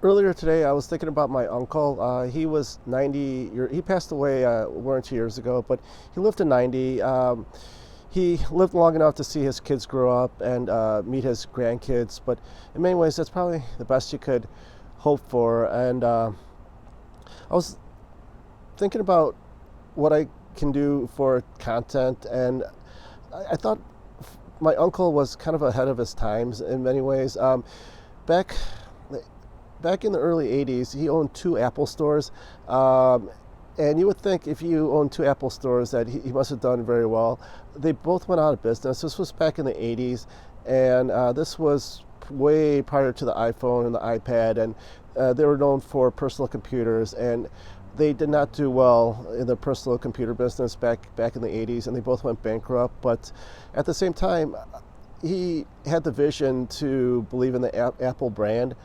Earlier today, I was thinking about my uncle. He was 90. He passed away 1 or 2 years ago, but he lived to 90. He lived long enough to see his kids grow up and meet his grandkids. But in many ways, that's probably the best you could hope for. And I was thinking about what I can do for content, and I thought my uncle was kind of ahead of his times in many ways. Back back in the early 80s, he owned two Apple stores. And you would think if you own two Apple stores that he must have done very well. They both went out of business. This was back in the 80s, and this was way prior to the iPhone and the iPad, and they were known for personal computers, and they did not do well in the personal computer business back in the 80s, and they both went bankrupt. But at the same time, he had the vision to believe in the Apple brand.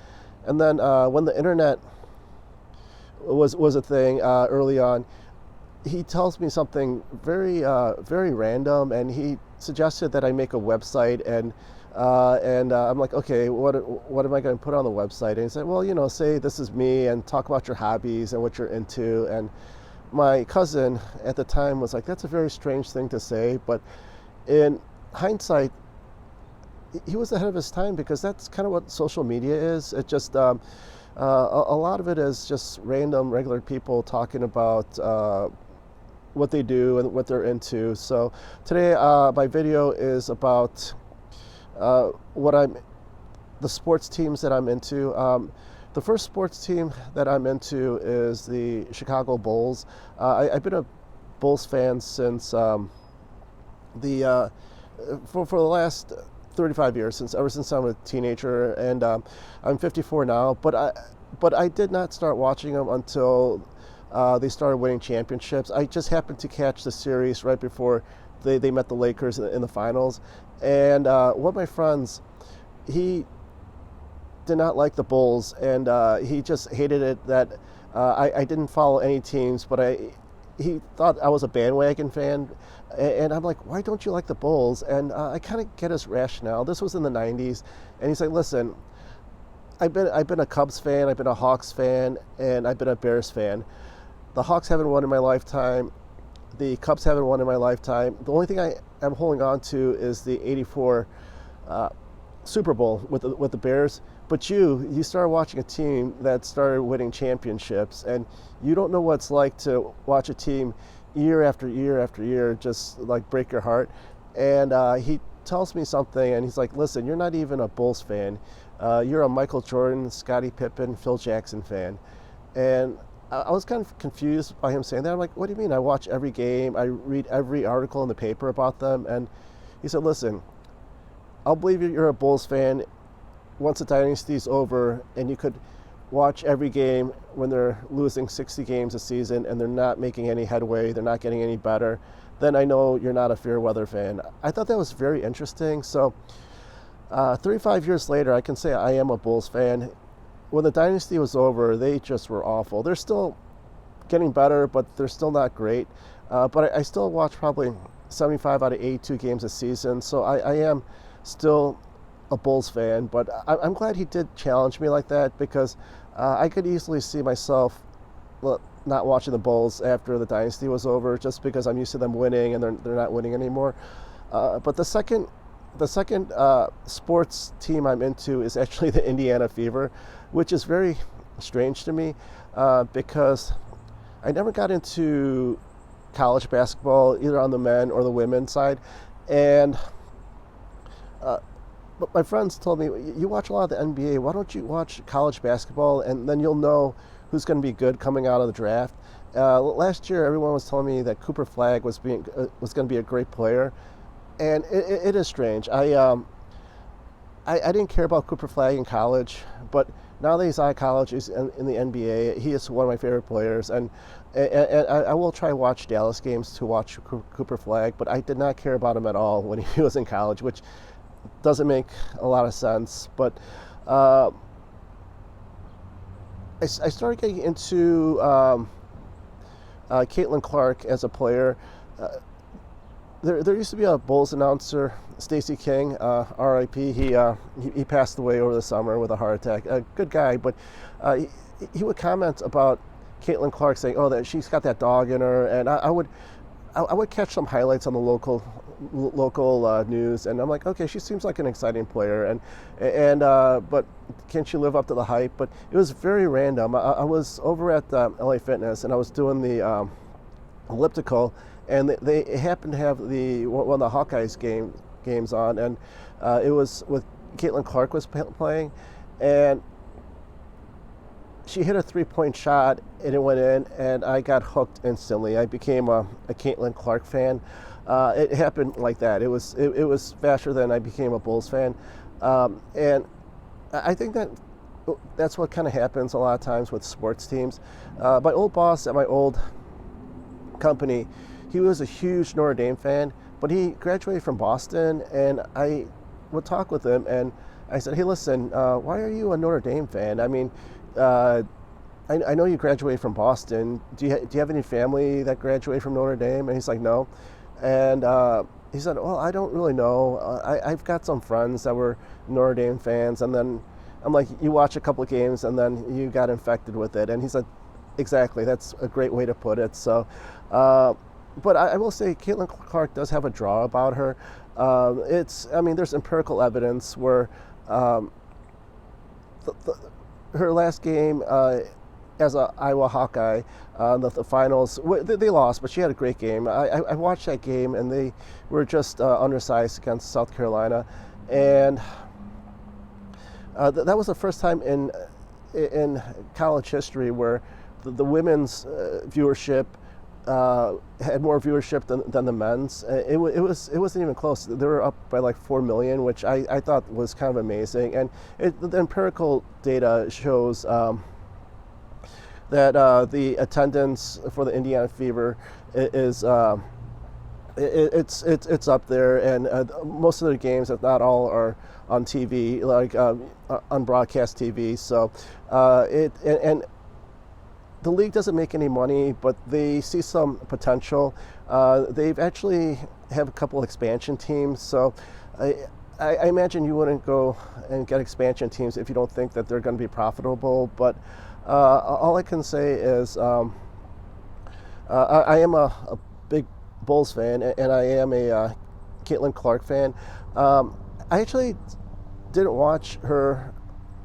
And then when the internet was a thing early on, he tells me something very random, and he suggested that I make a website, and I'm like, okay, what am I going to put on the website? And he said, well, say this is me and talk about your hobbies and what you're into. And my cousin at the time was like, that's a very strange thing to say, but in hindsight, he was ahead of his time, because that's kind of what social media is. It just a lot of it is just random, regular people talking about what they do and what they're into. So today, my video is about what I'm, the sports teams that I'm into. The first sports team that I'm into is the Chicago Bulls. I've been a Bulls fan since the for the last 35 years, ever since I'm a teenager, and I'm 54 now. But I did not start watching them until they started winning championships. I just happened to catch the series right before they met the Lakers in the finals, and one of my friends, he did not like the Bulls, and he just hated it that I didn't follow any teams, but he thought I was a bandwagon fan, and I'm like, why don't you like the Bulls? And I kind of get his rationale. This was in the 90s, and he's like, listen, I've been a Cubs fan, I've been a Hawks fan, and I've been a Bears fan. The Hawks haven't won in my lifetime. The Cubs haven't won in my lifetime. The only thing I am holding on to is the '84 Super Bowl with the Bears. But you started watching a team that started winning championships, and you don't know what it's like to watch a team year after year after year just like break your heart. And he tells me something, and he's like, listen, you're not even a Bulls fan. You're a Michael Jordan, Scottie Pippen, Phil Jackson fan. And I was kind of confused by him saying that. I'm like, what do you mean? I watch every game. I read every article in the paper about them. And he said, listen, I'll believe you're a Bulls fan once the dynasty's over and you could watch every game when they're losing 60 games a season and they're not making any headway, they're not getting any better. Then I know you're not a fair weather fan. I thought that was very interesting. So 35 years later, I can say I am a Bulls fan. When the dynasty was over, they just were awful. They're still getting better, but they're still not great. But I still watch probably 75 out of 82 games a season, so I am still a Bulls fan. But I'm glad he did challenge me like that, because I could easily see myself not watching the Bulls after the dynasty was over, just because I'm used to them winning and they're not winning anymore. But the second sports team I'm into is actually the Indiana Fever, which is very strange to me, because I never got into college basketball, either on the men or the women's side. And but my friends told me, you watch a lot of the NBA, why don't you watch college basketball, and then you'll know who's going to be good coming out of the draft. Last year, everyone was telling me that Cooper Flag was going to be a great player, and it is strange. I didn't care about Cooper Flag in college, but now that he's out of college, he's in the NBA. He is one of my favorite players, and I will try watch Dallas games to watch Cooper Flag, but I did not care about him at all when he was in college, which doesn't make a lot of sense. But I started getting into Caitlin Clark as a player. there used to be a Bulls announcer, Stacey King, R.I.P. He passed away over the summer with a heart attack. A good guy, but he would comment about Caitlin Clark, saying, "Oh, that she's got that dog in her," and I would catch some highlights on the local news, and I'm like, okay, she seems like an exciting player, and but can she live up to the hype? But it was very random. I was over at LA Fitness, and I was doing the elliptical, and they happened to have one of the Hawkeyes games on, and it was with Caitlin Clark was playing, and she hit a 3-point shot and it went in, and I got hooked instantly. I became a Caitlin Clark fan. It happened like that. It was faster than I became a Bulls fan, and I think that's what kind of happens a lot of times with sports teams. My old boss at my old company, he was a huge Notre Dame fan, but he graduated from Boston, and I would talk with him, and I said, "Hey, listen, why are you a Notre Dame fan? I mean, I know you graduated from Boston. Do you have any family that graduated from Notre Dame?" And he's like, "No." And he said, "Well, I don't really know. I've got some friends that were Notre Dame fans." And then I'm like, "You watch a couple of games and then you got infected with it." And he said, "Exactly. That's a great way to put it." So, but I will say Caitlin Clark does have a draw about her. There's empirical evidence where her last game as an Iowa Hawkeye, the finals, they lost, but she had a great game. I watched that game, and they were just undersized against South Carolina, and that was the first time in college history where the women's viewership had more viewership than the men's. It wasn't even close. They were up by like 4 million, which I thought was kind of amazing. And the empirical data shows that the attendance for the Indiana Fever is it's up there, and most of the games, if not all, are on TV, like on broadcast TV. So and the league doesn't make any money, but they see some potential. They've actually have a couple expansion teams, so I imagine you wouldn't go and get expansion teams if you don't think that they're going to be profitable. But all I can say is I am a big Bulls fan, and I am a Caitlin Clark fan. I actually didn't watch her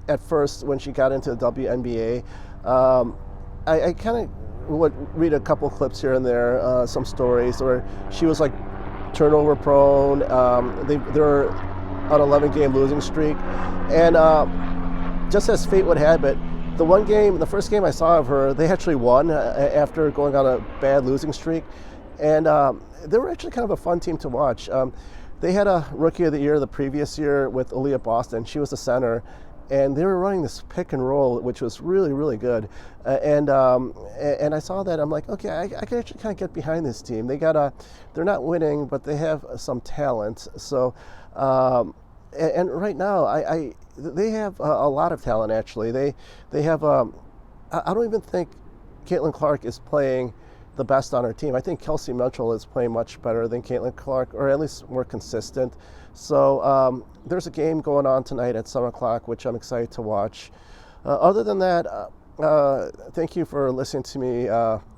at first when she got into the WNBA. I kind of would read a couple clips here and there, some stories where she was like turnover prone. They're on an 11-game losing streak, and just as fate would have it, the first game I saw of her, they actually won after going on a bad losing streak, and they were actually kind of a fun team to watch. They had a Rookie of the Year the previous year with Aaliyah Boston. She was the center, and they were running this pick and roll, which was really, really good. And I saw that. I'm like, okay, I can actually kind of get behind this team. They're not winning, but they have some talent. So, and right now, they have a lot of talent. Actually, they have. I don't even think Caitlin Clark is playing the best on her team. I think Kelsey Mitchell is playing much better than Caitlin Clark, or at least more consistent. So there's a game going on tonight at 7 o'clock, which I'm excited to watch. Other than that, thank you for listening to me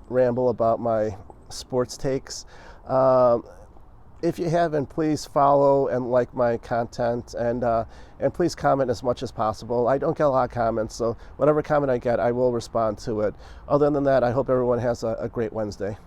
ramble about my sports takes. If you haven't, please follow and like my content, and please comment as much as possible. I don't get a lot of comments, so whatever comment I get, I will respond to it. Other than that, I hope everyone has a great Wednesday.